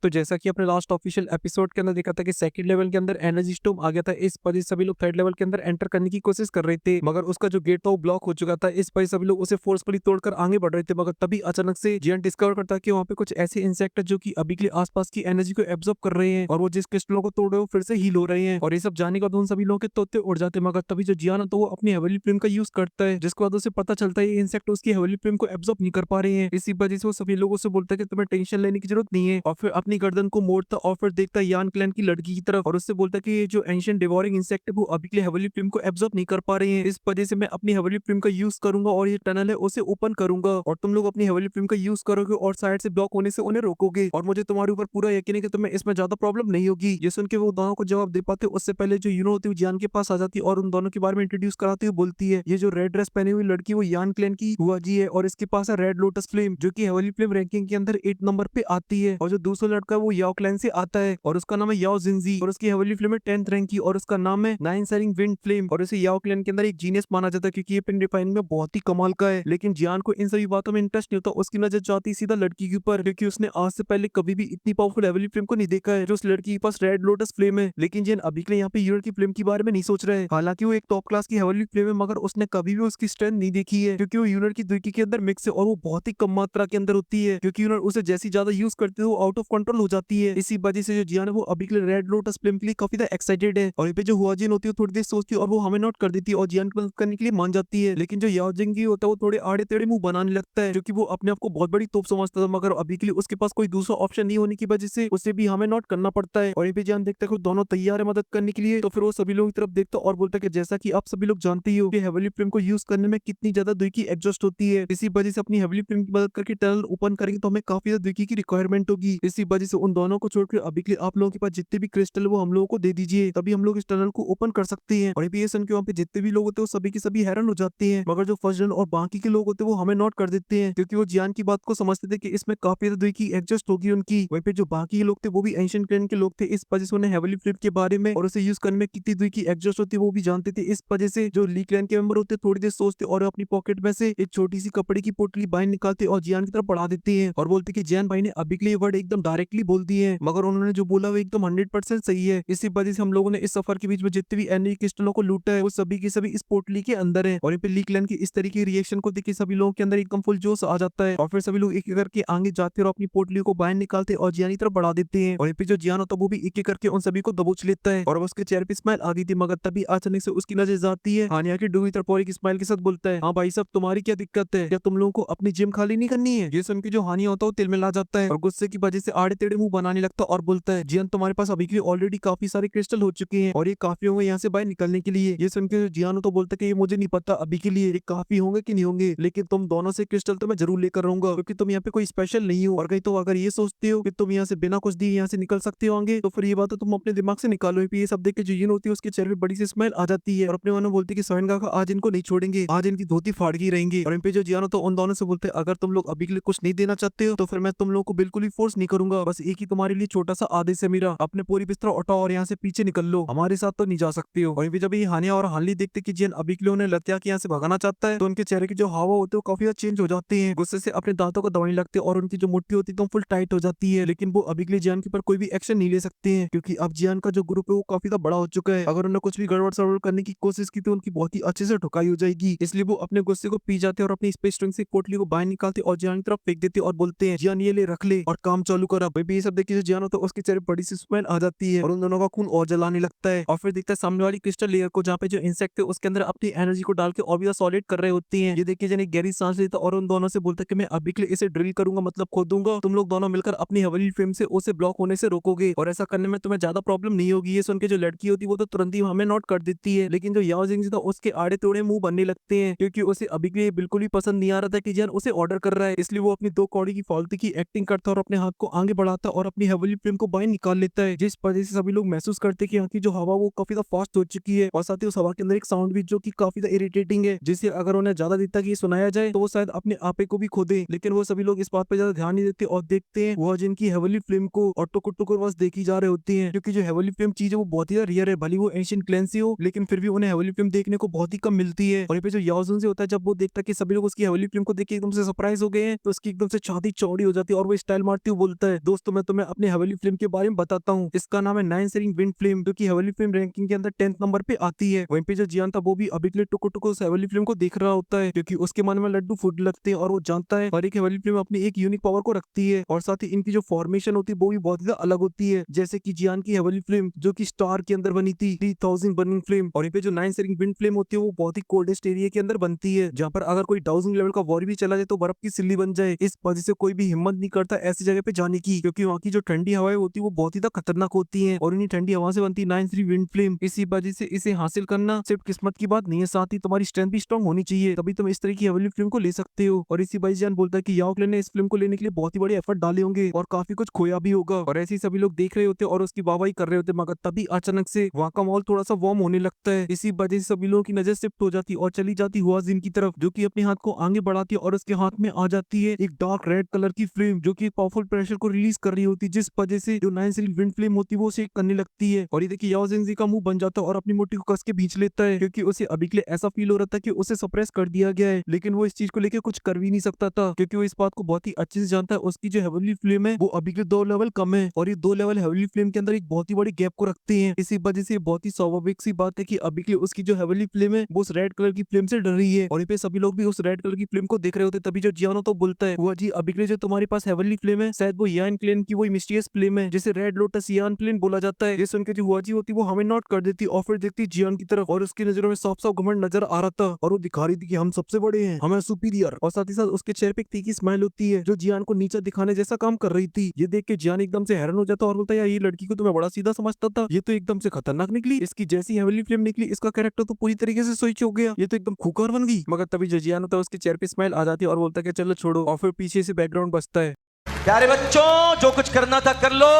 तो जैसा कि आपने लास्ट ऑफिशियल एपिसोड के अंदर देखा था कि सेकंड लेवल के अंदर एनर्जी स्टोम आ गया था, इस वजह से सभी लोग थर्ड लेवल के अंदर एंटर करने की कोशिश कर रहे थे, मगर उसका जो गेट था वो ब्लॉक हो चुका था। इस वजह से सभी लोग उसे फोर्सफुली तोड़कर आगे बढ़ रहे थे, मगर तभी अचानक से जियान डिस्कवर करता है कि वहाँ पे कुछ ऐसे इंसेक्ट है जो कि अभी के लिए आसपास की एनर्जी को एब्जॉर्ब कर रहे हैं और वो जिस क्रिस्टलों को तोड़ रहे हो फिर से हील हो रहे हैं। और ये सब जाने के बाद उन सभी लोगों के तोते उड़ जाते हैं, मगर तभी जो जियान है तो वो अपनी हेवनली फ्लेम का यूज करता है, जिसके बाद उसे पता चलता है ये इंसेक्ट उसकी हेवनली फ्लेम को एब्जॉर्ब नहीं कर पा रहे हैं। इसी वजह से वो सभी लोगों से बोलता है कि तुम्हें टेंशन लेने की जरूरत नहीं है, और फिर अपनी गर्दन को मोड़ता और फिर देखता है यान क्लैन की लड़की की तरफ और उससे बोलता है कि ये जो एंशिएंट डिवोरिंग इंसेक्ट है वो अभी के लिए हेवनली फ्लेम को एब्जॉर्ब नहीं कर पा रहे हैं, इस वजह से मैं अपनी हेवनली फ्लेम का यूज करूंगा और ये टनल है उसे ओपन करूंगा और तुम लोग अपनी हेवनली फ्लेम का यूज करोगे और साइड से ब्लॉक होने से उन्हें रोकोगे, और मुझे तुम्हारे ऊपर पूरा यकीन है कि तुम्हें इसमें ज्यादा प्रॉब्लम नहीं होगी। ये सुन के वो दोनों को जवाब दे पाते उससे पहले जो यूनो होती है वो यान के पास आ जाती है और उन दोनों के बारे में इंट्रोड्यूस कराती हुई बोलती है ये जो रेड ड्रेस पहनी हुई लड़की वो यान क्लैन की हुआ जी है और इसके पास है रेड लोटस फ्लेम जो कि हेवनली फ्लेम रैंकिंग के अंदर 8 नंबर पे आती है, और जो दूसरा लड़का है वो याओ क्लैन से आता है और उसका नाम है याओ जिनजी और उसकी हेवनली फ्लेम है 10th रैंक की और उसका नाम है नाइन सैरिंग विंड फ्लेम, और इसे याओ क्लैन के अंदर एक जीनियस माना जाता है क्योंकि ये पिन रिफाइनिंग में बहुत ही कमाल का है। लेकिन जियान को इन सभी बातों में इंटरेस्ट नहीं होता, उसकी नजर जाती सीधा लड़की के ऊपर क्योंकि उसने आज से पहले कभी भी इतनी पावरफुल हेवनली फ्लेम को नहीं देखा है जो उस लड़की के पास रेड लोटस फ्लेम है। लेकिन जियान अभी के लिए यहाँ पे यूनिट की फ्लेम के बारे में नहीं सोच रहा है, हालांकि वो एक टॉप क्लास की हेवनली फ्लेम है मगर उसने कभी भी उसकी स्ट्रेंथ नहीं देखी है क्योंकि वो यूनिट की दुर्की के अंदर मिक्स है और वो बहुत ही कम मात्रा के अंदर होती है क्योंकि यूनिट उसे जैसी ज्यादा यूज करते हो आउट ऑफ कंट्रोल हो जाती है। इसी वजह से जो जियान है वो अभी के लिए रेड लोटस फ्लेम के लिए काफी ज्यादा एक्साइटेड है, और ये पे जो हुआजिन होती है थोड़ी देर सोचती है और वो हमें नोट कर देती है और जियान को मदद करने के लिए मान जाती है। लेकिन जो याओजिंग होता है वो थोड़े आड़े टेढ़े मुंह बनाने लगता है क्योंकि वो अपने आप को बहुत बड़ी तोप समझता था, मगर अभी के लिए उसके पास कोई दूसरा ऑप्शन नहीं होने की वजह से उसे भी हमें नोट करना पड़ता है। और ये पे जियान देखता है कि दोनों तैयार है मदद करने के लिए, तो फिर वो सभी लोगों की तरफ देखता है और बोलता है कि जैसा कि आप सभी लोग जानते ही हो कि हेवनली फ्लेम को यूज करने में कितनी ज्यादा दुखी एडजस्ट होती है, इसी वजह से अपनी हेवनली फ्लेम की मदद करके टनल ओपन करेंगे तो हमें काफी ज्यादा दुखी की रिक्वायरमेंट होगी। इसी वजह से उन दोनों को छोड़कर अभी के लिए आप लोगों के पास जितने भी क्रिस्टल है वो हम लोगों को दे दीजिए, तभी हम लोग इस टनल को ओपन कर सकते हैं। और ये सुन के वहाँ पे जितने भी लोग होते हैं वो सभी के सभी हैरान हो जाते हैं, मगर जो फर्स्ट जन और बाकी के लोग होते हैं वो हमें नोट कर देते हैं क्योंकि वो जियान की बात को समझते थे कि इसमें काफी ज्यादा दुखी एडजस्ट होगी उनकी। वहीं पे जो बाकी के लोग थे वो भी एंशिएंट क्लैन के लोग थे, इस वजह से उन्हें हेवनली फ्लेम के बारे में और उसे यूज करने में कितनी दुखी एडजस्ट होती है वो भी जानते थे। इस वजह से जो ली क्लैन के मेंबर होते थोड़ी देर सोचते और अपनी पॉकेट में से एक छोटी सी कपड़े की पोटली बाहर निकालते और जियान की तरफ बढ़ा देते हैं और बोलते कि जियान भाई ने अभी के लिए वर्ड एकदम डायरेक्टली बोल दिए हैं, मगर उन्होंने जो बोला वो एकदम 100% सही है। इसी वजह से हम लोगों ने इस सफर के बीच में जितने भी एनर्जी क्रिस्टलों को लूटा है वो सभी के सभी इस पोटली के अंदर है। और यहाँ पे ली क्लैन की इस तरीके रिएक्शन को देख के सभी लोगों के अंदर एकदम फुल जोश आ जाता है और फिर सभी लोग एक एक करके आगे जाते हैं और अपनी पोटली को बाहर निकालते और जियान की तरफ बढ़ा देते हैं। और यहाँ पे जो जियान होता है वो भी एक एक करके उन सभी को दबोच लेता है और अब उसके चेहरे पे स्माइल आ गई थी, मगर तभी अचानक से उसकी नजर जाती है हानिया की डूबी तरफ और एक स्माइल के साथ बोलता है हाँ भाई साहब तुम्हारी क्या दिक्कत है, क्या तुम लोगों को अपनी जिम खाली नहीं करनी है। ये सुन के जो हानिया होता है वो तिल मिला जाता है और गुस्से की वजह से आड़े टेढ़े मुंह बनाने लगता है और बोलता है जियान तुम्हारे पास अभी के लिए ऑलरेडी काफी सारे क्रिस्टल हो चुके हैं और ये काफी होंगे यहाँ से बाहर निकलने के लिए। ये सुन के जियान तो बोलता है कि ये मुझे नहीं पता अभी के लिए ये काफी होंगे कि नहीं होंगे, लेकिन तुम दोनों से क्रिस्टल तो मैं जरूर लेकर रहूंगा क्योंकि तुम यहाँ पे कोई स्पेशल नहीं हो, और कहीं तो अगर ये सोचते हो कि तुम यहाँ से बिना कुछ दिए यहाँ से निकल सकते होंगे तो फिर ये बात तो तुम अपने दिमाग से निकालो। ये सब देख के जो यून होती है उसके चेहरे पे बड़ी सी स्माइल आ जाती है और अपने मन में बोलती है कि सोहन काका आज इनको नहीं छोड़ेंगे, आज इनकी धोती फाड़ के ही रहेंगे। और इन पे जो जियानो तो उन दोनों से बोलते हैं अगर तुम लोग अभी के लिए कुछ नहीं देना चाहते हो तो फिर मैं तुम लोगों को बिल्कुल ही फोर्स नहीं करूंगा, बस एक ही तुम्हारे लिए छोटा सा आदेश है मेरा, अपने पूरी बिस्तर उठाओ और यहाँ से पीछे निकल लो, हमारे साथ तो नहीं जा सकते हो। वहीं पे जब ये हानिया और हानली देखते कि जियान अभी के लिए उन्हें लत्या के यहाँ से भगाना चाहता है तो उनके चेहरे के जो हावा होते हैं वो काफी चेंज हो जाते हैं, गुस्से से अपने दांतों को दबाने लगते हैं और उनकी जो मुट्ठी होती है तो फुल टाइट हो जाती है। लेकिन वो अभी के लिए जियान के ऊपर कोई भी एक्शन नहीं ले सकते हैं क्योंकि अब जियान का जो ग्रुप है वो काफी ज्यादा बड़ा हो चुका है, अगर उन्होंने कुछ भी गड़बड़ सड़बड़ करने की कोशिश की तो उनकी बहुत ही अच्छे से ठुकाई हो जाएगी। इसलिए वो अपने गुस्से को पी जाते और अपनी स्पेस स्ट्रिंग से पोटली को बाहर निकालते और जियान की तरफ फेंक देते और बोलते हैं जियान ये ले रख ले और काम चालू कर। अब ये सब देखिए जो जियान होता है उसके चेहरे बड़ी सी स्मेल आ जाती है और उन दोनों का खून और जलाने लगता है और फिर दिखता है सामने वाली क्रिस्टल लेयर को जहाँ पे जो इंसेक्ट है उसके अंदर अपनी एनर्जी को डाल के और भी सॉलिड कर रहे होती हैं। ये देखिए जन एक गहरी सांस लेता और उन दोनों से बोलता है कि मैं अभी के लिए इसे ड्रिल करूंगा, मतलब खोदूंगा, तुम लोग दोनों मिलकर अपनी हेवनली फ्लेम से उसे ब्लॉक होने से रोकोगे और ऐसा करने में तुम्हें ज्यादा प्रॉब्लम नहीं होगी। ये सुन के जो लड़की होती है वो तो तुरंत ही हमें नोट कर देती है, लेकिन जो याओ जिंग था उसके आड़े तोड़े मुंह बनने लगते हैं क्योंकि उसे अभी के लिए बिल्कुल भी पसंद नहीं आ रहा था कि जियान उसे ऑर्डर कर रहा है, इसलिए वो अपनी दो कौड़ी की फालतू की एक्टिंग करता है और अपने हाथ को आगे बढ़ाता और अपनी हेवनली फ्लेम को बाहर निकाल लेता है, जिस वजह से सभी लोग महसूस करते हैं कि यहाँ की जो हवा वो काफी ज्यादा फास्ट हो चुकी है और साथ ही उस हवा के अंदर एक साउंड भी जो कि काफी ज्यादा इरिटेटिंग है, जिसे अगर उन्हें ज्यादा देर तक ये सुनाया जाए तो वो शायद अपने आपे को भी खो दे। लेकिन वो सभी लोग इस बात पे ज्यादा ध्यान नहीं देते और देखते हैं वो जिनकी हेवनली फ्लेम को और टुकुर टुकुर बस देखी जा रहे होते हैं क्योंकि जो हेवनली फ्लेम चीज है वो बहुत ही रियर है, भली वो एंशिएंट क्लैन से हो लेकिन फिर भी उन्हें हेवनली फ्लेम देखने को बहुत ही कम मिलती है। और ये पे जो याओजुन से होता है जब वो देखता है कि सभी लोग उसकी हेवनली फ्लेम को देख के एकदम से सरप्राइज हो गए हैं तो उसकी एकदम से छाती चौड़ी हो जाती है और वो स्टाइल मारती हुई बोलता है दोस्तों मैं तुम्हें अपनी हेवनली फ्लेम के बारे में बताता हूँ। इसका नाम है नाइन सेरिंग विंड फ्लेम, जो कि हेवनली फ्लेम रैंकिंग के अंदर 10th नंबर पे आती है। वहीं पे जो जियान था वो भी अभी के लिए टुको टुको उस हेवनली फ्लेम को देख रहा होता है, क्योंकि उसके मन में लड्डू फूट लगते हैं और वो जानता है हर एक हेवनली फ्लेम अपनी एक यूनिक पावर को रखती है। और साथ ही इनकी जो फॉर्मेशन होती है वो भी बहुत ज्यादा अलग होती है। जैसे कि जियान की हेवनली फ्लेम जो कि स्टार के अंदर बनी थी 3000 बर्निंग फ्लेम, और यहाँ पे जो नाइन सेरिंग विंड फ्लेम होती है वो बहुत ही कोल्डेस्ट एरिया के अंदर बनती है, जहाँ पर अगर कोई 1000 लेवल का वॉर भी चला जाए तो बर्फ की सिल्ली बन जाए। इस वजह से कोई भी हिम्मत नहीं करता ऐसी जगह पे जाने की, क्योंकि वहाँ की जो ठंडी हवाएं होती है वो बहुत ही ज्यादा खतरनाक होती है और इन्हीं ठंडी हवा से बनती है नाइन सेरिंग विंड फ्लेम। इसी वजह से इसे हासिल करना सिर्फ किस्मत की बात नहीं है, साथ ही तुम्हारी स्ट्रेंथ भी स्ट्रॉन्ग होनी चाहिए, तभी तुम इस तरह की हेवनली फ्लेम को ले सकते हो। और इसी वजह से जान बोलता है कि याओ क्लैन ने इस फिल्म को लेने के लिए बहुत ही बड़े एफर्ट डाले होंगे और काफी कुछ खोया भी होगा। और ऐसे ही सभी लोग देख रहे होते और उसकी वाहवाही कर रहे होते, मगर तभी अचानक से वहाँ का माहौल थोड़ा सा वार्म होने लगता है। इसी वजह से सभी लोगों की नजर शिफ्ट हो जाती और चली जाती हुआ जिन की तरफ, जो कि अपने हाथ को आगे बढ़ाती है और उसके हाथ में आ जाती है एक डार्क रेड कलर की फ्लेम, जो कि पावरफुल प्रेशर को रिलीज कर रही होती है, जिस वजह से जो नाइन सेरिंग विंड फ्लेम होती है वो शेक करने लगती है। और ये देखिए याओ जिंजी का मुंह बन जाता है और अपनी मुट्ठी को कस के भींच लेता है, क्योंकि उसे अभी के लिए ऐसा फील हो रहा था कि उसे सप्रेस कर दिया गया है, लेकिन वो इस चीज को लेकर कुछ कर भी नहीं सकता था, क्योंकि वो इस बात को बहुत ही अच्छे से जानता है उसकी जो हेवनली फ्लेम है वो अभी के 2 लेवल कम है और ये 2 लेवल हेवनली फ्लेम के अंदर एक बहुत ही बड़ी गैप को रखते हैं। इसी वजह से बहुत ही स्वाभाविक सी बात है कि अभी के लिए उसकी जो हेवनली फ्लेम है वो उस रेड कलर की फ्लेम से डर रही है। और ये पे सभी लोग भी उस रेड कलर की फ्लेम को देख रहे होते, तभी जो जियानो तो बोलता है हुआ जी अभी के लिए जो तुम्हारे पास हेवनली फ्लेम है शायद वो यान क्लेन की वही मिस्टीरियस फ्लेम है जिसे रेड लोटस यान फ्लेम बोला जाता है। ये सुन के जो हुआ जी होती वो हमें नॉट कर देती और फिर देखती जियान की तरफ और उसकी नजरों में साफ साफ घमंड नजर आ रहा था और वो दिखा रही थी कि हम सबसे बड़े हैं, हमें सुपीरियर। और साथ ही साथ उसके चेहरे पे एक तीखी स्माइल होती है जो जियान को नीचा दिखाने जैसा काम कर रही थी। ये देख के जियान एकदम से हैरान हो जाता और बोलता है यार ये लड़की को तो मैं बड़ा सीधा समझता था, ये तो एकदम से खतरनाक निकली, इसकी जैसी हेवनली फ्लेम निकली इसका कैरेक्टर तो पूरी तरीके से स्विच हो गया, ये तो एकदम खूंखार बन गई। मगर तभी जो जियान होता है उसके चेहरे पे स्माइल आ जाती है और बोलता है कि चलो छोड़ो, और फिर पीछे से बैकग्राउंड बजता है। प्यारे बच्चों जो कुछ करना था कर लो,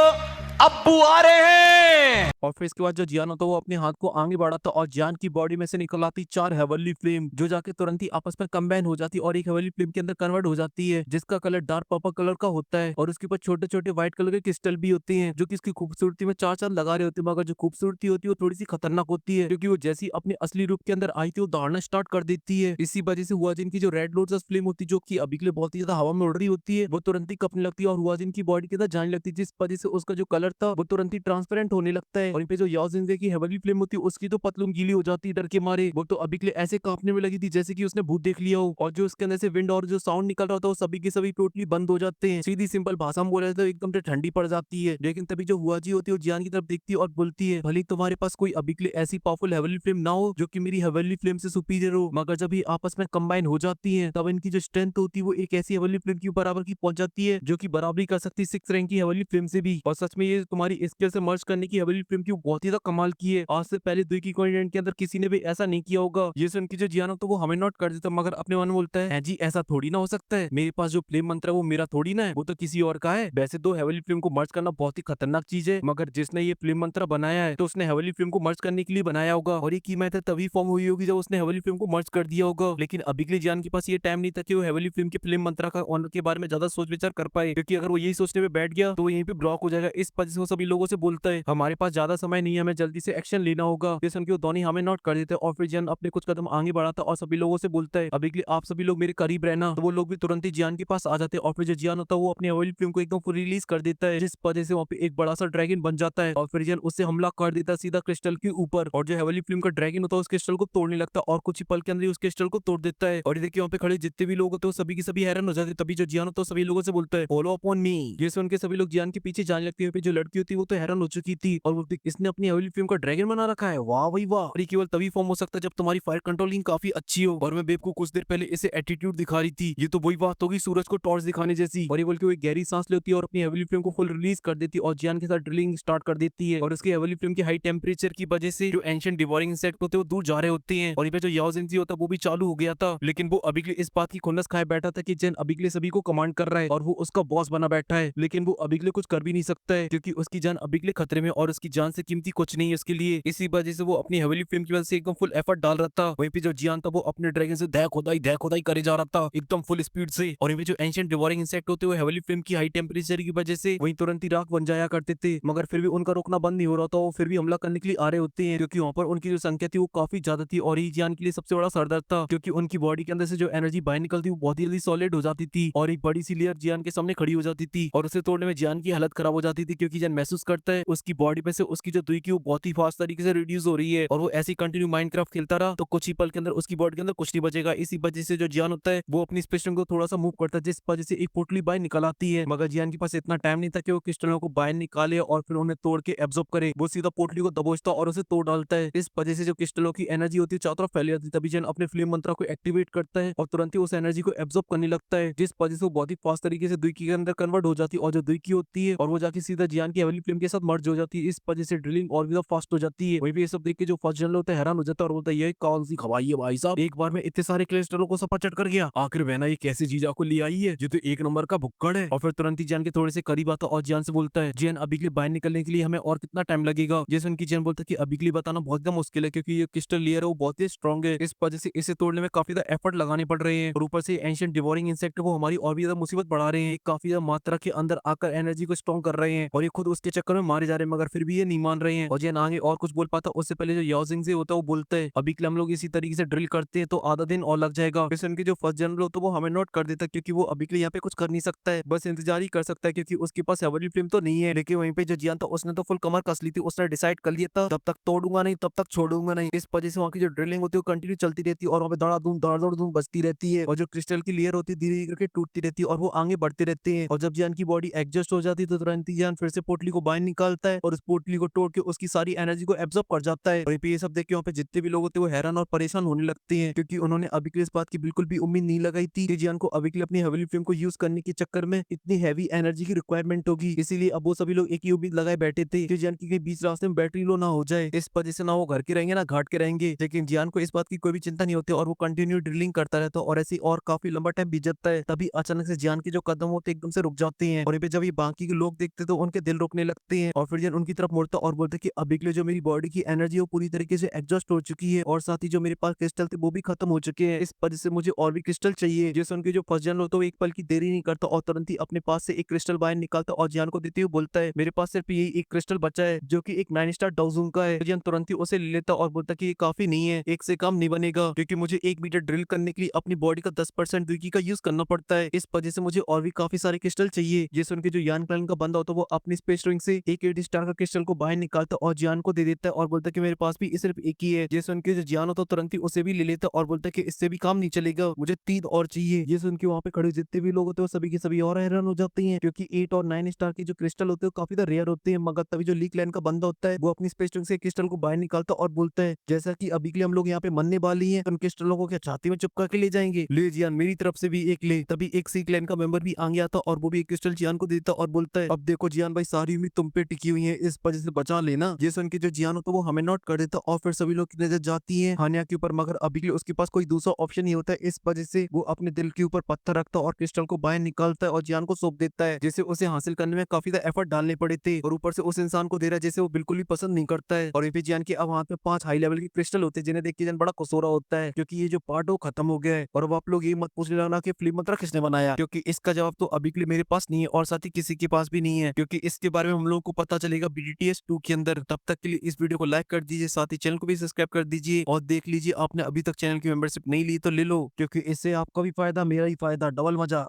अब्बू आ रहे हैं। और फिर इसके बाद जो जियान होता है वो अपने हाथ को आगे बढ़ाता और जियान की बॉडी में से निकल आती 4 हेवनली फ्लेम, जो जाके तुरंत ही आपस में कंबाइन हो जाती और एक हेवनली फ्लेम के अंदर कन्वर्ट हो जाती है, जिसका कलर डार्क पर्पल कलर का होता है और उसके ऊपर छोटे छोटे व्हाइट कलर के क्रिस्टल भी होते हैं, जो कि इसकी खूबसूरती में चार चांद लगा रहे होते हैं। मगर जो खूबसूरती होती है वो थोड़ी सी खतरनाक होती है, क्योंकि वो जैसी अपने असली रूप के अंदर आई थी वो दौड़ना स्टार्ट कर देती है। इसी वजह से हुआजिन की जो रेड लोटस फ्लेम होती है जो कि अभी के लिए बहुत ही ज्यादा हवा में उड़ रही होती है, वो तुरंत ही कपने लगती है और हुआजिन की बॉडी के अंदर जाने लगती है, जिस वजह से उसका जो कलर था वो तुरंत ही ट्रांसपेरेंट होने लगता है। और पे जो याओजिंजे की हेवनली फ्लेम होती है उसकी तो पतलून गीली हो जाती है डर के मारे, वो तो अभी के लिए ऐसे कांपने में लगी थी जैसे कि उसने भूत देख लिया हो, और जो उसके अंदर से विंड और जो साउंड निकल रहा था वो सभी के सभी टोटली बंद हो जाते हैं। सीधी सिंपल भाषा में बोले तो एकदम से ठंडी पड़ जाती है। लेकिन तभी जो हुआजी होती है वो जियान की तरफ देखती है और बोलती है भले तुम्हारे पास कोई अभी के लिए ऐसी पावरफुल हेवनली फ्लेम ना हो जो कि मेरी हेवनली फ्लेम से सुपीरियर हो, मगर जब ये आपस में कंबाइन हो जाती है तब इनकी जो स्ट्रेंथ होती है वो एक ऐसी हेवनली फ्लेम की बराबर की पहुंच जाती है जो कि बराबरी कर सकती है 6 रैंक की हेवनली फ्लेम से भी। और सच में ये तुम्हारी स्किल से मर्ज करने की हेवनली फ्लेम की बहुत ही ज्यादा कमाल की है, आज से पहले दुई की कॉन्टिनेंट के अंदर किसी ने भी ऐसा नहीं किया होगा। ये सुन के जो जियान तो वो हमें नॉट कर देता, मगर अपने मन में बोलता है जी ऐसा थोड़ी ना हो सकता है, मेरे पास जो फ्लेम मंत्र है वो मेरा थोड़ी ना है, वो तो किसी और का है। वैसे तो हेवनली फ्लेम को मर्ज करना बहुत ही खतरनाक चीज है, मगर जिसने ये फ्लेम मंत्र बनाया है तो उसने हेवनली फ्लेम को मर्ज करने के लिए बनाया होगा, और ये कीमत है तभी फॉर्म हुई होगी जब उसने हेवनली फ्लेम को मर्ज कर दिया होगा। लेकिन अभी के लिए जियान के पास ये टाइम नहीं था कि वो हेवनली फ्लेम के फ्लेम मंत्र का ऑनर के बारे में ज्यादा सोच विचार कर पाए, क्योंकि अगर वो यही सोचने में बैठ गया तो वो यहीं पे ब्लॉक हो जाएगा। इस वजह से वो सभी लोगों से बोलता है हमारे पास ज्यादा समय नहीं है, हमें जल्दी से एक्शन लेना होगा। ये सुन के वो दोनों हमें नॉट कर देते हैं और फिर जियान अपने कुछ कदम आगे बढ़ाता और सभी लोगों से बोलता है अभी के लिए आप सभी लोग मेरे करीब रहना, तो वो लोग भी तुरंत ही जियान के पास आ जाते हैं। और फिर जो जियान होता है वो अपनी हेवनली फ्लेम को एकदम पूरी रिलीज कर देता है, जिस वजह से वहाँ पे एक बड़ा सा ड्रैगन बन जाता है और फिर जियान उससे हमला कर देता है सीधा क्रिस्टल के ऊपर, और जो हेवनली फ्लेम का ड्रैगन होता है उस क्रिस्टल को तोड़ने लगता है और कुछ ही पल के अंदर ही उस क्रिस्टल को तोड़ देता है। और ये देखिए वहाँ पे खड़े जितने भी लोग होते हैं सभी की सभी हैरान हो जाते हैं। तभी जो जियान होता है सभी लोगों से बोलता है फॉलो अपॉन मी। ये सुन के सभी लोग जियान के पीछे जाने लगते हैं। जो लड़की होती है वो तो हैरान हो चुकी थी और वो इसने अपनी हेवनली फ्लेम का ड्रैगन बना रखा है, वाह भाई वाह। और ये केवल तभी फॉर्म हो सकता है जब तुम्हारी फायर कंट्रोलिंग काफी अच्छी हो, और मैं बेब को कुछ देर पहले इसे एटीट्यूड दिखा रही थी, ये तो वही बात होगी सूरज को टॉर्च दिखाने जैसी। और ये बोल के वो एक गहरी सांस लेती है और अपनी हेवनली फ्लेम को फुल रिलीज कर देती है और जियान के साथ ड्रिलिंग स्टार्ट कर देती है। और उसकी हेवनली फ्लेम की हाई टेम्परेचर की वजह से जो एंशिएंट डिवोरिंग इंसेक्ट होते हैं वो दूर जा रहे होते हैं, और ये पे जो याओजिंजी होता है वो भी चालू हो गया था। लेकिन वो अभी के लिए इस बात की खुन्नस खाए बैठा था कि जिन अभी के लिए सभी को कमांड कर रहा है और वो उसका बॉस बना बैठा है, लेकिन वो अभी के लिए कुछ कर भी नहीं सकता है, क्योंकि उसकी जान अभी के लिए खतरे में और उसकी जान से कीमती कुछ नहीं है उसके लिए। इसी वजह से वो अपनी हेवनली फ्लेम की वजह से एकदम फुल एफर्ट डाल रहा था। वहीं पे जो जियान था वो अपने ड्रैगन से दह खुदाई करे जा रहा था एकदम फुल स्पीड से। और वहीं पे जो एंशिएंट डिवोरिंग इंसेक्ट होते हुए हेवनली फ्लेम की हाई टेम्परेचर की वजह से वहीं तुरंत ही राख बन जाया करते थे, मगर फिर भी उनका रोकना बंद नहीं हो रहा था। वो फिर भी हमला करने के लिए आ रहे होते हैं क्योंकि वहां पर उनकी जो संख्या थी वो काफी ज्यादा थी और ये जियान के लिए सबसे बड़ा सरदर्द था क्योंकि उनकी बॉडी के अंदर से जो एनर्जी बाहर निकलती वो बहुत ही जल्दी सॉलिड हो जाती थी और एक बड़ी सी लेयर जियान के सामने खड़ी हो जाती थी और उसे तोड़ने में जियान की हालत खराब हो जाती थी क्योंकि जियान महसूस करता है उसकी बॉडी पे से उसकी जो दुई की वो बहुत ही फास्ट तरीके से रिड्यूस हो रही है और वो ऐसी कंटिन्यू माइनक्राफ्ट खेलता रहा तो कुछ ही पल के अंदर उसकी बॉडी के अंदर कुछ नहीं बचेगा। इसी वजह से जो जियान होता है वो अपनी स्पेस को थोड़ा सा मूव करता है जिस वजह से एक पोटली बाहर निकल आती है, मगर जियान के पास इतना टाइम नहीं था कि वो क्रिस्टलों को बाहर निकाले और फिर उन्हें तोड़ के एब्जॉर्ब करे। वो सीधा पोटली को दबोचता और उसे तोड़ डालता है। इस वजह से जो क्रिस्टलों की एनर्जी होती है चारों तरफ फैल जाती है। तभी जियान अपने फ्लेम मंत्रा को एक्टिवेट करता है और तुरंत ही उस एनर्जी को एब्जॉर्ब करने लगता है जिस वजह से वो बहुत ही फास्ट तरीके से दुई के अंदर कन्वर्ट हो जाती है और जो दुई की होती है और वो जाके सीधा जियान की हेवनली फ्लेम के साथ मर्ज हो जाती है। इस वजह से ड्रिलिंग और भी फास्ट हो जाती है। वहीं पे ये सब देख के जो फर्स्ट जनरल होता है हैरान हो जाता है और बोलता है ये कौन सी खवाई है भाई साहब, एक बार में इतने सारे क्रिस्टलों को सपा चट कर गया, आखिर वहना ये कैसी चीज आपको ले आई है, ये तो एक नंबर का भुक्कड़ है। और फिर तुरंत ही जियान के थोड़े से करीब आता और जियान से बोलता है जियान अभी के लिए बाहर निकलने के लिए हमें और कितना टाइम लगेगा। जैसे उनकी जियान बोलता है कि अभी के लिए बताना बहुत ज्यादा मुश्किल है क्योंकि ये क्रिस्टल लेयर है वो बहुत ही स्ट्रॉन्ग है, इस वजह से इसे तोड़ने में काफी ज्यादा एफर्ट लगाने पड़ रहे हैं और ऊपर से एंशिएंट डिवोरिंग इंसेक्ट वो हमारी और भी ज्यादा मुसीबत बढ़ा रहे हैं, काफी ज्यादा मात्रा के अंदर आकर एनर्जी को स्ट्रॉन्ग कर रहे हैं और ये खुद उसके चक्कर में मारे जा रहे हैं, मगर फिर भी ये नहीं मान रहे हैं। और जियान आगे और कुछ बोल पाता उससे पहले जो याओजिंग से होता है वो बोलता है अभी के लिए हम लोग इसी तरीके से ड्रिल करते हैं तो आधा दिन और लग जाएगा। वैसे उनके जो फर्स्ट जनरल होता है वो हमें नोट कर देता है क्योंकि वो अभी के लिए यहाँ पे कुछ कर नहीं सकता है, बस इंतजार ही कर सकता है क्योंकि उसके पास हेवनली फ्लेम तो नहीं है। लेकिन वहीं पे जो जियान था उसने तो फुल कमर कस ली थी, उसने डिसाइड कर लिया था तब तक तोड़ूंगा नहीं तब तक छोड़ूंगा नहीं। इस वजह से वहाँ की जो ड्रिलिंग होती है वो कंटिन्यू चलती रहती है और वहाँ पे धड़ाधूम बजती रहती है और जो क्रिस्टल की लेयर होती है धीरे धीरे करके टूटती रहती है और वो आगे बढ़ते रहते हैं। और जब जियान की बॉडी एडजस्ट हो जाती है तो तुरंत ही जियान फिर से पोटली को बाहर निकालता है और उस पोटली को तोड़ के उसकी सारी एनर्जी को एब्जॉर्ब कर जाता है। वहीं पे ये सब देख के वहाँ पे जितने भी लोग होते हैं वो हैरान और परेशान होने लगते हैं क्योंकि उन्होंने अभी के लिए इस बात की बिल्कुल भी उम्मीद नहीं लगाई थी कि जियान को अभी के लिए अपनी हेवनली फ्लेम को यूज करने के चक्कर में इतनी हैवी एनर्जी की रिक्वायरमेंट होगी। इसीलिए अब वो सभी लोग एक ही उम्मीद लगाए बैठे थे कि जियान की कहीं बीच रास्ते में बैटरी लो ना हो जाए, इस वजह से ना वो घर के रहेंगे ना घाट के रहेंगे। लेकिन जियान को इस बात की कोई भी चिंता नहीं होती और वो कंटिन्यू ड्रिलिंग करता रहता और ऐसे और काफी लंबा टाइम बीत जाता है। तभी अचानक से जियान के जो कदम होते एकदम से रुक जाते हैं और जब ये बाकी के लोग देखते तो उनके दिल रुकने लगते हैं और फिर जियान उनकी तरफ मुड़ता और बोलते कि अभी के लिए जो मेरी बॉडी की एनर्जी है वो पूरी तरीके से एडजस्ट हो चुकी है और साथ ही जो मेरे पास क्रिस्टल थे वो भी खत्म हो चुके हैं, इस वजह से मुझे और भी क्रिस्टल चाहिए। जैसे उनके जो फर्स्ट जनरल होता है वो एक पल की देरी नहीं करता और तुरंत ही अपने पास से एक क्रिस्टल बाहर निकालता और जियान को देते हुए बोलता है मेरे पास सिर्फ यही एक क्रिस्टल बचा है जो कि एक 9 स्टार डाउजून का है। जियान तुरंत ही उसे ले लेता और बोलता कि ये काफी नहीं है, एक से कम नहीं बनेगा क्योंकि मुझे 1 मीटर ड्रिल करने के लिए अपनी बॉडी का 10% दुकी का यूज करना पड़ता है, इस वजह से मुझे और भी काफी सारे क्रिस्टल चाहिए। जैसे उनके जो यान क्लैन का बंदा होता है वो अपनी स्पेस रिंग से एक 8 स्टार का क्रिस्टल को बाहर निकालता और जियान को दे देता है और बोलता है कि मेरे पास भी सिर्फ एक ही है। जैसे उनके जो जियान होता है तुरंत ही उसे भी ले लेता और बोलता है कि इससे भी काम नहीं चलेगा, मुझे 3 और चाहिए। जैसे उनके वहाँ पे खड़े जितने भी लोग होते हैं सभी के सभी और हैरान हो जाते हैं क्योंकि 8 और 9 स्टार के जो क्रिस्टल होते हैं काफी ज्यादा रेयर होते हैं, मगर तभी जो लीक लाइन का बंदा होता है वो अपनी स्पेस रिंग से क्रिस्टल को बाहर निकालता और बोलता है जैसा कि अभी के लिए हम लोग यहाँ पे मरने वाली हैं, उन क्रिस्टलों को क्या छाती में चिपका के ले जाएंगे, ले जियान मेरी तरफ से भी एक ले। तभी एक सी क्लैन का मेंबर भी आगे आता और वो भी एक क्रिस्टल जियान को देता और बोलता है अब देखो जियान भाई सारी उम्मीद तुम पे टिकी हुई है, इस वजह से बचा लेना। जैसे उनके जो जियान होता है वो हमें नोट कर देता और फिर सभी लोग की नजर जाती है हानिया के ऊपर, मगर अभी के लिए उसके पास कोई दूसरा ऑप्शन नहीं होता है, इस वजह से वो अपने दिल के ऊपर पत्थर रखता और क्रिस्टल को बाहर निकालता है और जियान को सौंप देता है। जैसे उसे हासिल करने में काफी ज्यादा एफर्ट डालने पड़े थे और ऊपर से उस इंसान को दे रहा है जैसे वो बिल्कुल भी पसंद नहीं करता है। और फिर जियान के अब हाथ में 5 हाई लेवल के क्रिस्टल होते हैं जिन्हें देख के जियान बड़ा कसूरा होता है क्योंकि ये जो पार्ट हो खत्म हो गया है। और अब आप लोग ये मत पूछने लगना कि फ्लिप मंत्रा किसने बनाया, क्योंकि इसका जवाब तो अभी के लिए मेरे पास नहीं है और साथ ही किसी के पास भी नहीं है, क्योंकि इसके बारे में हम लोग को पता चलेगा BDTS 2 के अंदर। तब तक के लिए इस वीडियो को लाइक कर दीजिए, साथ ही चैनल को भी सब्सक्राइब कर दीजिए और देख लीजिए आपने अभी तक चैनल की मेंबरशिप नहीं ली तो ले लो, क्योंकि इससे आपका भी फायदा मेरा ही फायदा, डबल मजा।